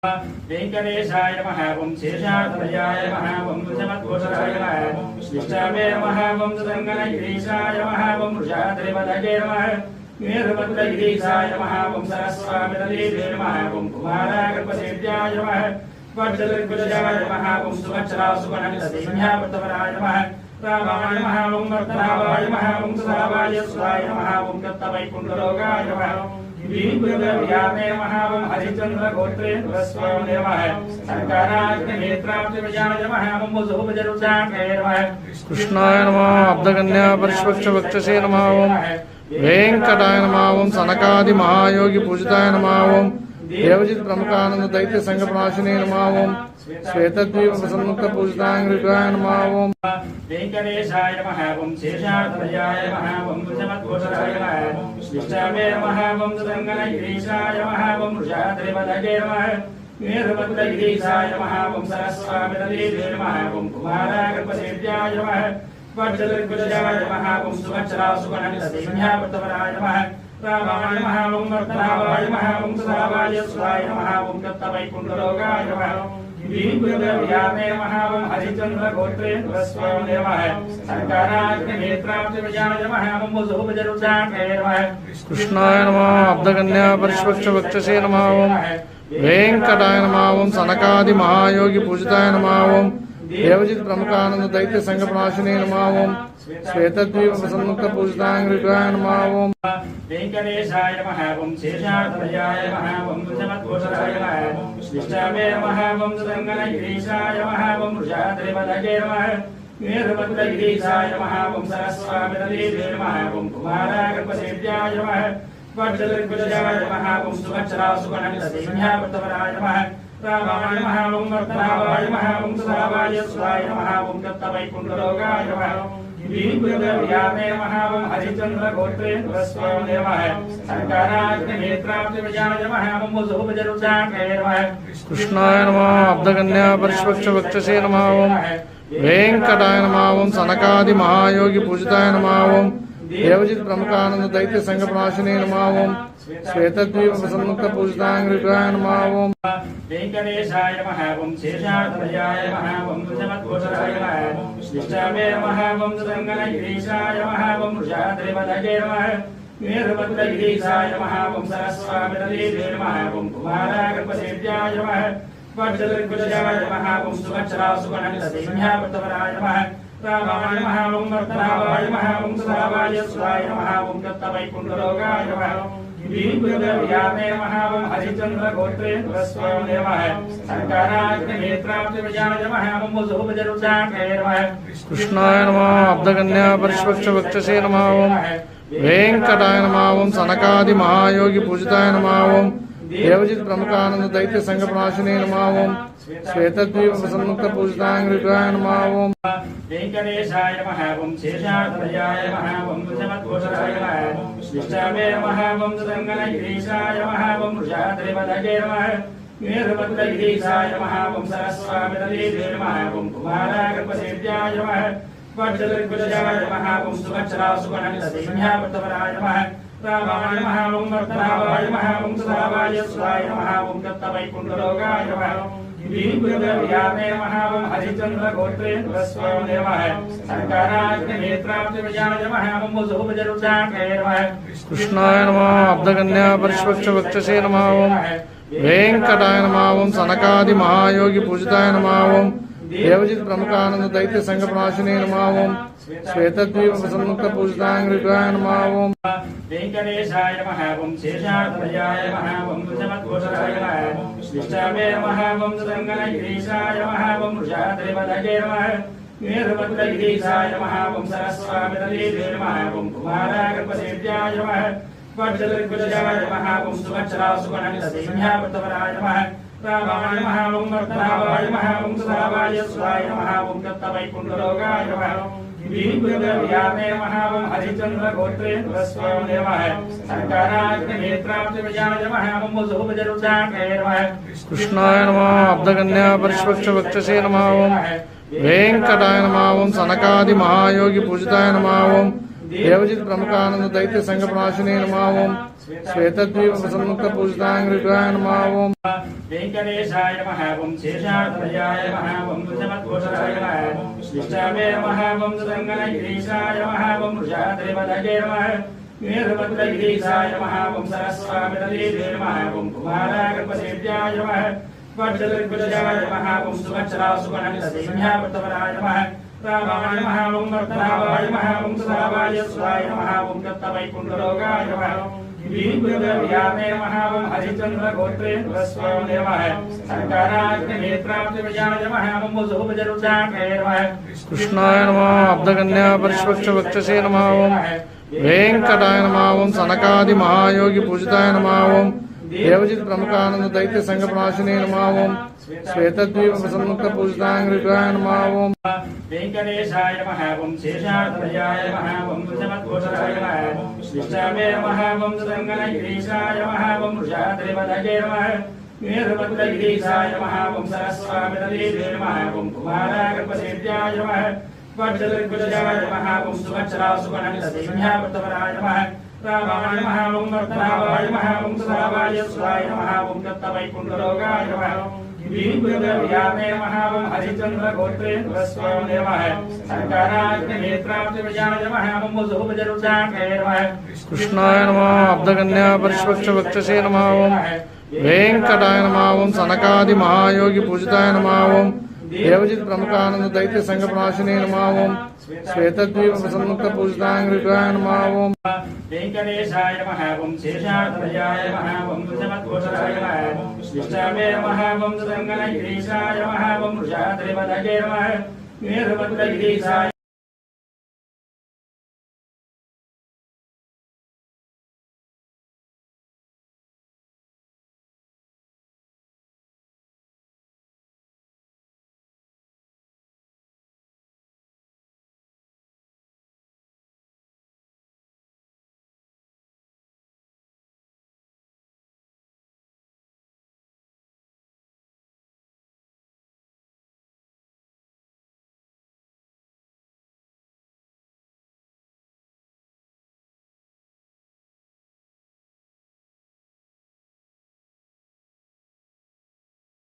वेंकटेशाय नमः ओं शेषाद्वयाय नमः ओं वृषभद्भूषणाय नमः विष्णवे नमः ओं सुदर्शनगिरीशाय नमः ओं वृषाद्रिवदगे नमः वीरभद्रगिरीशाय नमः ओं सरस्वामितदेवे नमः ओं कुमारागर्भसेव्याय नमः वज्रदिग्गजाय नमः ओं सुभद्रासुगणदेव्यावृतवराय नमः रामाय नमः ओं वर्तनावाय नमः ओं सदावाय सुधाय नमः ओं दत्तवैकुण्ठलोकाय नमः वीरभद्रव्यामे नमः ओं हरिचन्द्रगोत्रेन्द्रस्वामिने नमः शङ्कराग्निनेत्राब्जविजयाय नमः ओं वसुभजरुद्राक्षे नमः कृष्णाय नमः अब्धकन्या परिष्वक्षवक्षसे नमः ओं वेंकटाय नमः ओं सनकादि महायोगी पूजिताय नमः ओं देवजित प्रमुखानंद दैत्य संघ प्रणाशिने नमः ओं श्वेतद्वीप प्रसन्मुक्त पूजिताय नमः ओं वेंकटेशाय नमः ओं शेषाद्वयाय नमः ओं वृषभद्भूषणाय नमः विष्णवे नमः ओं सुदर्शनगिरीशाय नमः ओं वृषाद्रिवदगे नमः वीरभद्रगिरीशाय नमः ओं सरस्वामितदेवे नमः ओं कुमारागर्भसेव्याय नमः वज्रदिग्गजाय नमः ओं सुभद्रासुगणदेव्यावृतवराय नमः रामाय नमः ओं वर्तनावाय नमः ओं सदावाय सुधाय नमः ओं दत्तवैकुण्ठलोकाय नमः वीरभद्रव्यामे नमः ओं हरिचन्द्रगोत्रेन्द्रस्वामिने नमः शङ्कराग्निनेत्राब्जविजयाय नमः ओं वसुभजरुद्राक्षे नमः कृष्णाय नमः अब्धकन्या परिष्वक्षवक्षसे नमः ओं वेंकटाय नमः ओं सनकादि महायोगी पूजिताय नमः ओं देवजित प्रमुखानंद दैत्य संघ प्रणाशिने नमः ओं श्वेतद्वीप प्रसन्मुक्त पूजिताय नमः ओं वेंकटेशाय नमः ओं शेषाद्वयाय नमः ओं वृषभद्भूषणाय नमः विष्णवे नमः ओं सुदर्शनगिरीशाय नमः ओं वृषाद्रिवदगे नमः वीरभद्रगिरीशाय नमः ओं सरस्वामितदेवे नमः ओं कुमारागर्भसेव्याय नमः वज्रदिग्गजाय नमः ओं सुभद्रासुगणदेव्यावृतवराय नमः रामाय नमः ओं वर्तनावाय नमः ओं सदावाय सुधाय नमः ओं दत्तवैकुण्ठलोकाय नमः वीरभद्रव्यामे नमः ओं हरिचन्द्रगोत्रेन्द्रस्वामिने नमः शङ्कराग्निनेत्राब्जविजयाय नमः ओं वसुभजरुद्राक्षे नमः कृष्णाय नमः अब्धकन्या परिष्वक्षवक्षसे नमः ओं वेंकटाय नमः ओं सनकादि महायोगी पूजिताय नमः ओं देवजित प्रमुखानंद दैत्य संघ प्रणाशिने नमः ओं श्वेतद्वीप प्रसन्मुक्त पूजिताय नमः ओं वेंकटेशाय नमः ओं शेषाद्वयाय नमः ओं वृषभद्भूषणाय नमः विष्णवे नमः ओं सुदर्शनगिरीशाय नमः ओं वृषाद्रिवदगे नमः वीरभद्रगिरीशाय नमः ओं सरस्वामितदेवे नमः ओं कुमारागर्भसेव्याय नमः वज्रदिग्गजाय नमः ओं सुभद्रासुगणदेव्यावृतवराय नमः रामाय नमः ओं वर्तनावाय नमः ओं सदावाय सुधाय नमः ओं दत्तवैकुण्ठलोकाय नमः वीरभद्रव्यामे नमः ओं हरिचन्द्रगोत्रेन्द्रस्वामिने नमः शङ्कराग्निनेत्राब्जविजयाय नमः ओं वसुभजरुद्राक्षे नमः कृष्णाय नमः अब्धकन्या परिष्वक्षवक्षसे नमः ओं वेंकटाय नमः ओं सनकादि महायोगी पूजिताय नमः ओं देवजित प्रमुखानंद दैत्य संघ प्रणाशिने नमः ओं श्वेतद्वीप प्रसन्मुक्त पूजिताय नमः ओं वेंकटेशाय नमः ओं शेषाद्वयाय नमः ओं वृषभद्भूषणाय नमः विष्णवे नमः ओं सुदर्शनगिरीशाय नमः ओं वृषाद्रिवदगे नमः वीरभद्रगिरीशाय नमः ओं सरस्वामितदेवे नमः ओं कुमारागर्भसेव्याय नमः वज्रदिग्गजाय नमः ओं सुभद्रासुगणदेव्यावृतवराय नमः रामाय नमः ओं वर्तनावाय नमः ओं सदावाय सुधाय नमः ओं दत्तवैकुण्ठलोकाय नमः वीरभद्रव्यामे नमः ओं हरिचन्द्रगोत्रेन्द्रस्वामिने नमः शङ्कराग्निनेत्राब्जविजयाय नमः ओं वसुभजरुद्राक्षे नमः कृष्णाय नमः अब्धकन्या परिष्वक्षवक्षसे नमः ओं वेंकटाय नमः ओं सनकादि महायोगी पूजिताय नमः ओं देवजित प्रमुखानंद दैत्य संघ प्रणाशिने नमः ओं श्वेतद्वीप प्रसन्मुक्त पूजिताय नमः ओं वेंकटेशाय नमः ओं शेषाद्वयाय नमः ओं वृषभद्भूषणाय नमः विष्णवे नमः ओं सुदर्शनगिरीशाय नमः ओं वृषाद्रिवदगे नमः वीरभद्रगिरीशाय नमः ओं सरस्वामितदेवे नमः ओं कुमारागर्भसेव्याय नमः वज्रदिग्गजाय नमः ओं सुभद्रासुगणदेव्यावृतवराय नमः रामाय नमः ओं वर्तनावाय नमः ओं सदावाय सुधाय नमः ओं दत्तवैकुण्ठलोकाय नमः वीरभद्रव्यामे नमः ओं हरिचन्द्रगोत्रेन्द्रस्वामिने नमः शङ्कराग्निनेत्राब्जविजयाय नमः ओं वसुभजरुद्राक्षे नमः कृष्णाय नमः अब्धकन्या परिष्वक्षवक्षसे नमः ओं वेंकटाय नमः ओं सनकादि महायोगी पूजिताय नमः ओं देवजित प्रमुखानंद दैत्य संघ प्रणाशिने नमः ओम श्वेतद्वीप प्रसन्मुक्त पूजितांग्रिकाय नमः ओम वेंकटेशाय नमः ओम शेषाद्वयाय नमः ओम वृषभद्भूषणाय नमः विष्णवे नमः ओम सुरंगनगिरीशाय नमः ओम वृषाद्रिपदगे नमः वीरभद्रगिरीशाय नमः ओम सरस्वामितले नमः ओम कुमारागर्भसेव्याय नमः वज्रद्विजयाय नमः ओम सुभद्रासुगणकसेव्यावृतवराय नमः रामाय नमः ओम वर्तनावाय नमः ओम सदावाय सुधाय नमः ओम दत्तवैकुण्ठलोकाय नमः वीरभद्रव्यामे नमः ओम हरिचन्द्रगोत्रेन्द्रस्वामिने नमः संकाराग्निनेत्राब्जविजयाय नमः ओम वसुभजरुद्राक्षे नमः कृष्णाय नमः अब्धकन्या परिष्वक्ष वक्षसे नमः ओम वेंकटाय नमः ओम सनकादि महायोगी पूजिताय नमः ओम देवजित प्रमुखानंद दैत्य संघ प्रणाशिने नमः ओम श्वेतद्वीप प्रसन्मुक्त पूजितांग्रिकाय नमः ओम वेंकटेशाय नमः ओम शेषाद्वयाय नमः ओम वृषभद्भूषणाय नमः विष्णवे नमः ओम सुरंगनगिरीशाय नमः ओम वृषाद्रिपदगे नमः वीरभद्रगिरीशाय नमः ओम सरस्वामितले नमः ओम कुमारागर्भसेव्याय नमः वज्रद्विजयाय नमः ओम सुभद्रासुगणकसेव्यावृतवराय नमः रामाय नमः ओम वर्तनावाय नमः ओम सदावाय सुधाय नमः ओम दत्तवैकुण्ठलोकाय नमः वीरभद्रव्यामे नमः ओम हरिचन्द्रगोत्रेन्द्रस्वामिने नमः संकाराग्निनेत्राब्जविजयाय नमः ओम वसुभजरुद्राक्षे नमः कृष्णाय नमः अब्धकन्या परिष्वक्ष वक्षसे नमः ओम वेंकटाय नमः ओम सनकादि महायोगी पूजिताय नमः ओम देवजित प्रमुखानंद दैत्य संघ प्रणाशिने नमः ओम श्वेतद्वीप प्रसन्मुक्त पूजितांग्रिकाय नमः ओम वेंकटेशाय नमः ओम शेषाद्वयाय नमः ओम वृषभद्भूषणाय नमः विष्णवे नमः ओम सुरंगनगिरीशाय नमः ओम वृषाद्रिपदगे नमः वीरभद्रगिरीशाय